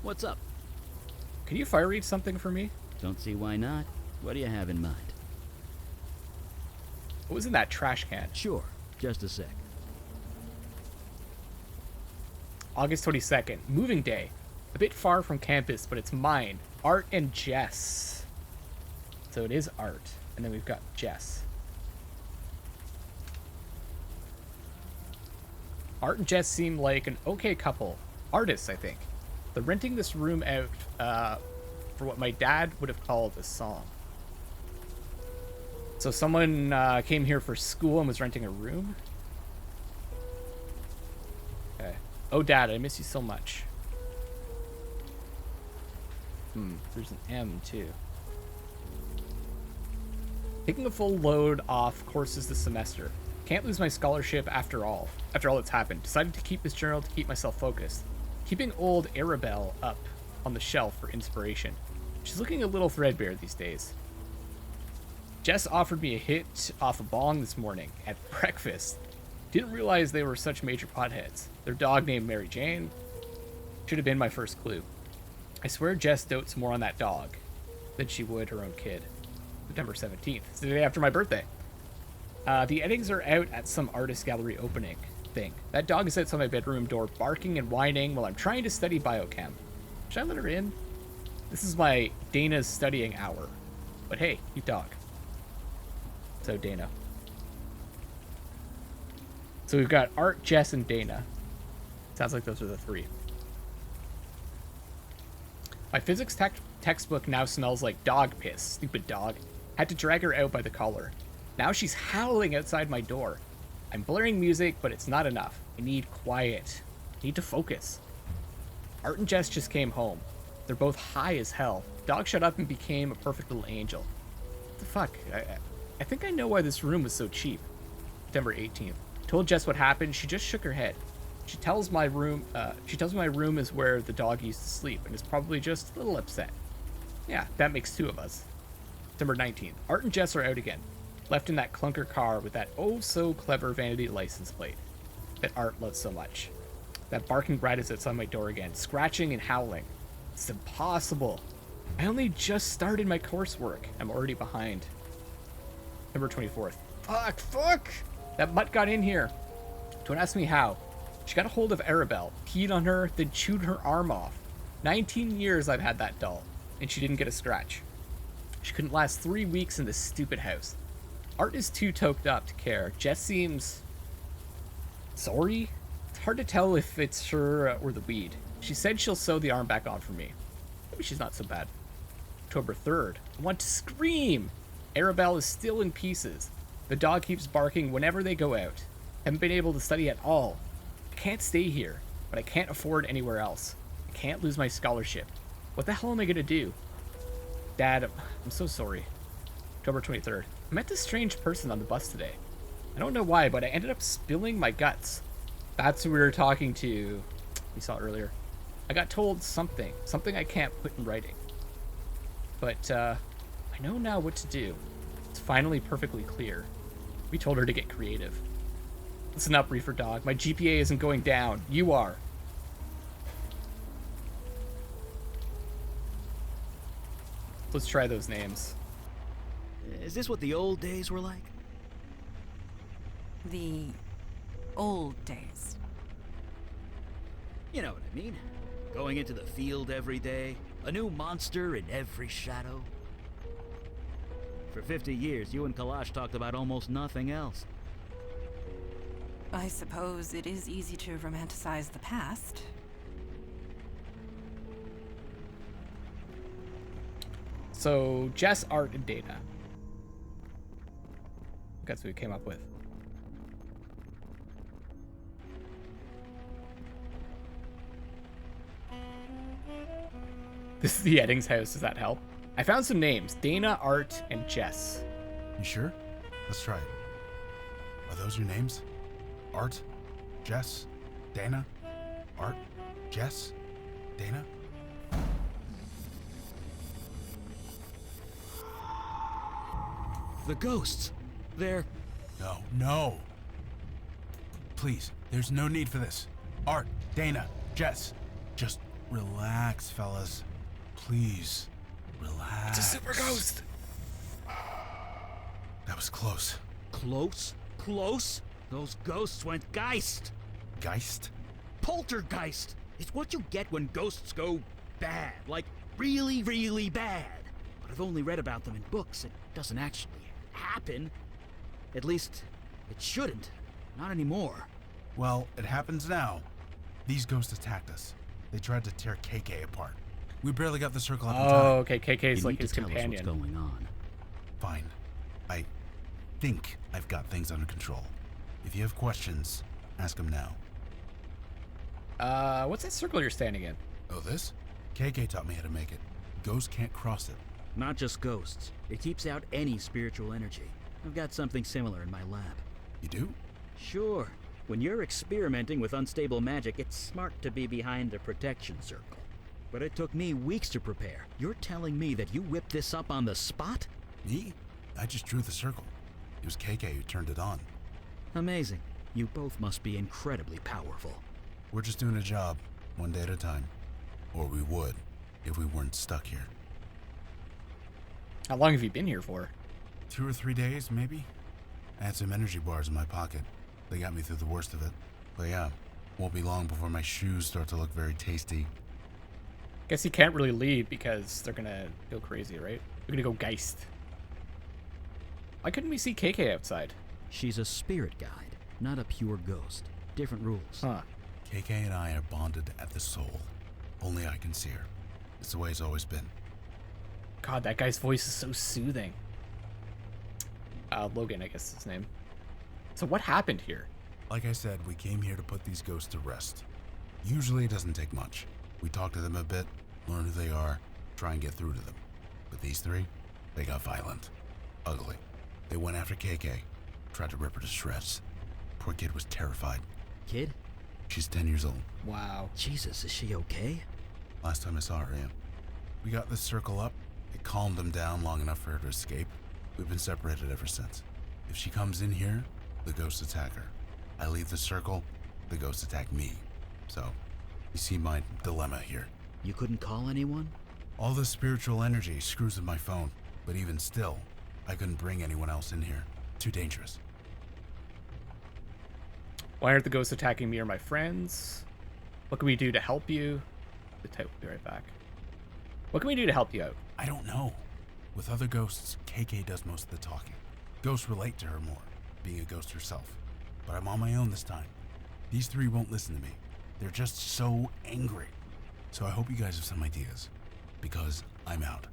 Speaker 3: What's up?
Speaker 1: Can you fire read something for me?
Speaker 3: Don't see why not. What do you have in mind?
Speaker 1: What was in that trash can?
Speaker 3: Sure, just a sec.
Speaker 1: August 22nd, moving day. A bit far from campus, but it's mine. Art and Jess. So it is Art. And then we've got Jess. Art and Jess seem like an okay couple. Artists, I think. They're renting this room out for what my dad would have called a song. So someone came here for school and was renting a room? Okay. Oh, Dad, I miss you so much. There's an M, too. Taking a full load off courses this semester. Can't lose my scholarship after all that's happened. Decided to keep this journal to keep myself focused. Keeping old Arabelle up on the shelf for inspiration. She's looking a little threadbare these days. Jess offered me a hit off a bong this morning at breakfast. Didn't realize they were such major potheads. Their dog named Mary Jane should have been my first clue. I swear Jess dotes more on that dog than she would her own kid. September 17th. It's the day after my birthday. The Eddings are out at some artist gallery opening thing. That dog is outside my bedroom door barking and whining while I'm trying to study biochem. Should I let her in? This is my Dana's studying hour. But hey, cute dog. So Dana. So we've got Art, Jess, and Dana. Sounds like those are the three. My physics textbook now smells like dog piss. Stupid dog. Had to drag her out by the collar. Now she's howling outside my door. I'm blaring music, but it's not enough. I need quiet. I need to focus. Art and Jess just came home. They're both high as hell. Dog shut up and became a perfect little angel. What the fuck? I think I know why this room was so cheap. September 18th. Told Jess what happened. She just shook her head. She tells me my room is where the dog used to sleep and is probably just a little upset. Yeah, that makes two of us. September 19th. Art and Jess are out again. Left in that clunker car with that oh-so-clever vanity license plate that Art loves so much. That barking brat is outside my door again, scratching and howling. It's impossible. I only just started my coursework. I'm already behind. September 24th. Fuck! That mutt got in here. Don't ask me how. She got a hold of Arabelle, peed on her, then chewed her arm off. 19 years I've had that doll, and she didn't get a scratch. She couldn't last 3 weeks in this stupid house. Art is too toked up to care. Jess seems... sorry? It's hard to tell if it's her or the weed. She said she'll sew the arm back on for me. Maybe she's not so bad. October 3rd. I want to scream! Arabelle is still in pieces. The dog keeps barking whenever they go out. Haven't been able to study at all. I can't stay here, but I can't afford anywhere else. I can't lose my scholarship. What the hell am I gonna do? Dad, I'm so sorry. October 23rd. I met this strange person on the bus today. I don't know why, but I ended up spilling my guts. That's who we were talking to. We saw earlier. I got told something I can't put in writing. But, I know now what to do. It's finally perfectly clear. We told her to get creative. Listen up, Reefer Dog. My GPA isn't going down. You are. Let's try those names.
Speaker 3: Is this what the old days were like?
Speaker 2: The old days.
Speaker 3: You know what I mean. Going into the field every day, a new monster in every shadow. For 50 years, you and Kalash talked about almost nothing else.
Speaker 2: I suppose it is easy to romanticize the past.
Speaker 1: So, Jess, Art, and Data. That's what we came up with. This is the Eddings house. Does that help? I found some names. Dana, Art, and Jess.
Speaker 8: You sure? Let's try it. Are those your names? Art? Jess? Dana? Art? Jess? Dana?
Speaker 3: The ghosts. They're...
Speaker 8: No. Please, there's no need for this. Art, Dana, Jess, just relax, fellas. Please, relax.
Speaker 1: It's a super ghost.
Speaker 8: That was close.
Speaker 3: Close? Close? Those ghosts went geist.
Speaker 8: Geist?
Speaker 3: Poltergeist. It's what you get when ghosts go bad. Like, really, really bad. But I've only read about them in books. It doesn't actually happen. At least, it shouldn't. Not anymore.
Speaker 8: Well, it happens now. These ghosts attacked us. They tried to tear KK apart. We barely got the circle up in time.
Speaker 1: Oh, okay. KK's
Speaker 3: You
Speaker 1: like
Speaker 3: need
Speaker 1: his
Speaker 3: to tell us
Speaker 1: companion.
Speaker 3: what's going on.
Speaker 8: Fine. I think I've got things under control. If you have questions, ask them now.
Speaker 1: What's that circle you're standing in?
Speaker 8: Oh, this? KK taught me how to make it. Ghosts can't cross it.
Speaker 3: Not just ghosts. It keeps out any spiritual energy. I've got something similar in my lab.
Speaker 8: You do?
Speaker 3: Sure. When you're experimenting with unstable magic, it's smart to be behind a protection circle. But it took me weeks to prepare. You're telling me that you whipped this up on the spot?
Speaker 8: Me? I just drew the circle. It was KK who turned it on.
Speaker 3: Amazing. You both must be incredibly powerful.
Speaker 8: We're just doing a job, one day at a time. Or we would, if we weren't stuck here.
Speaker 1: How long have you been here for?
Speaker 8: 2 or 3 days, maybe? I had some energy bars in my pocket. They got me through the worst of it. But yeah, won't be long before my shoes start to look very tasty.
Speaker 1: Guess you can't really leave because they're gonna go crazy, right? They're gonna go geist. Why couldn't we see KK outside?
Speaker 3: She's a spirit guide, not a pure ghost. Different rules.
Speaker 1: Huh.
Speaker 8: KK and I are bonded at the soul. Only I can see her. It's the way it's always been.
Speaker 1: God, that guy's voice is so soothing. Logan, I guess is his name. So what happened here?
Speaker 8: Like I said, we came here to put these ghosts to rest. Usually it doesn't take much. We talk to them a bit, learn who they are, try and get through to them. But these three, they got violent. Ugly. They went after KK, tried to rip her to shreds. Poor kid was terrified.
Speaker 3: Kid?
Speaker 8: She's 10 years old.
Speaker 1: Wow.
Speaker 3: Jesus, is she okay?
Speaker 8: Last time I saw her, yeah. We got this circle up. It calmed them down long enough for her to escape. We've been separated ever since. If she comes in here, the ghosts attack her. I leave the circle, the ghosts attack me. So, you see my dilemma here.
Speaker 3: You couldn't call anyone?
Speaker 8: All the spiritual energy screws with my phone, but even still, I couldn't bring anyone else in here. Too dangerous.
Speaker 1: Why aren't the ghosts attacking me or my friends? What can we do to help you? The type will be right back. What can we do to help you out?
Speaker 8: I don't know. With other ghosts, KK does most of the talking. Ghosts relate to her more, being a ghost herself. But I'm on my own this time. These three won't listen to me. They're just so angry. So I hope you guys have some ideas. Because I'm out.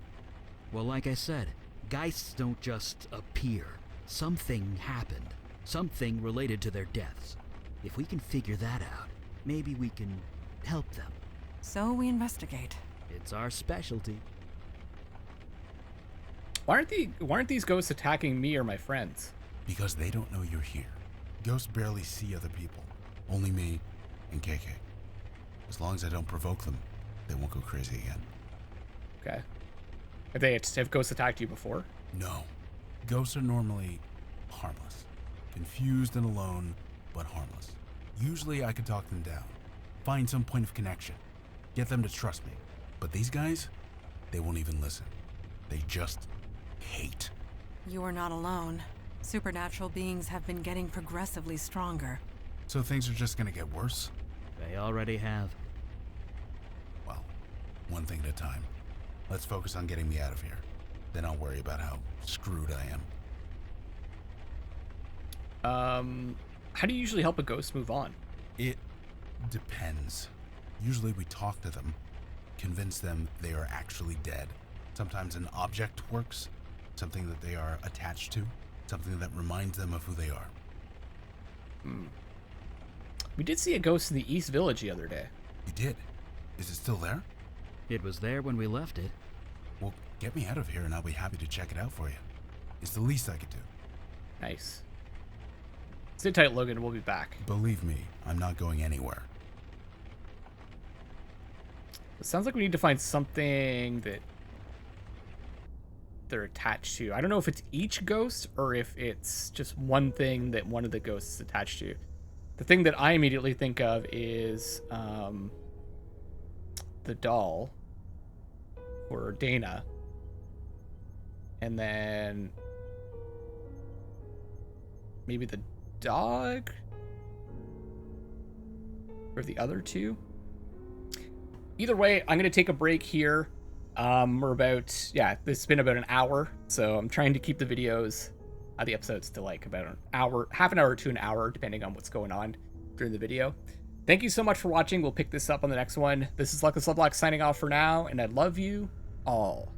Speaker 3: Well, like I said, geists don't just appear. Something happened. Something related to their deaths. If we can figure that out, maybe we can help them.
Speaker 2: So we investigate.
Speaker 3: It's our specialty.
Speaker 1: Why aren't these ghosts attacking me or my friends?
Speaker 8: Because they don't know you're here. Ghosts barely see other people. Only me and KK. As long as I don't provoke them, they won't go crazy again.
Speaker 1: Okay. Have ghosts attacked you before?
Speaker 8: No. Ghosts are normally harmless. Confused and alone, but harmless. Usually I can talk them down. Find some point of connection. Get them to trust me. But these guys, they won't even listen. They just hate.
Speaker 2: You are not alone. Supernatural beings have been getting progressively stronger.
Speaker 8: So things are just gonna get worse?
Speaker 3: They already have.
Speaker 8: Well, one thing at a time. Let's focus on getting me out of here. Then I'll worry about how screwed I am.
Speaker 1: How do you usually help a ghost move on?
Speaker 8: It depends. Usually we talk to them, convince them they are actually dead. Sometimes an object works, something that they are attached to, something that reminds them of who they are.
Speaker 1: We did see a ghost in the East Village the other day.
Speaker 8: You did? Is it still there?
Speaker 3: It was there when we left it.
Speaker 8: Well, get me out of here and I'll be happy to check it out for you. It's the least I could do.
Speaker 1: Nice. Sit tight, Logan. We'll be back.
Speaker 8: Believe me, I'm not going anywhere.
Speaker 1: It sounds like we need to find something that they're attached to. I don't know if it's each ghost or if it's just one thing that one of the ghosts is attached to. The thing that I immediately think of is the doll for Dana. And then maybe the dog or the other two. Either way, I'm going to take a break here. This has been about an hour, so I'm trying to keep the videos, the episodes to like about an hour, half an hour to an hour, depending on what's going on during the video. Thank you so much for watching. We'll pick this up on the next one. This is Luckless Lovelocks signing off for now, and I love you all.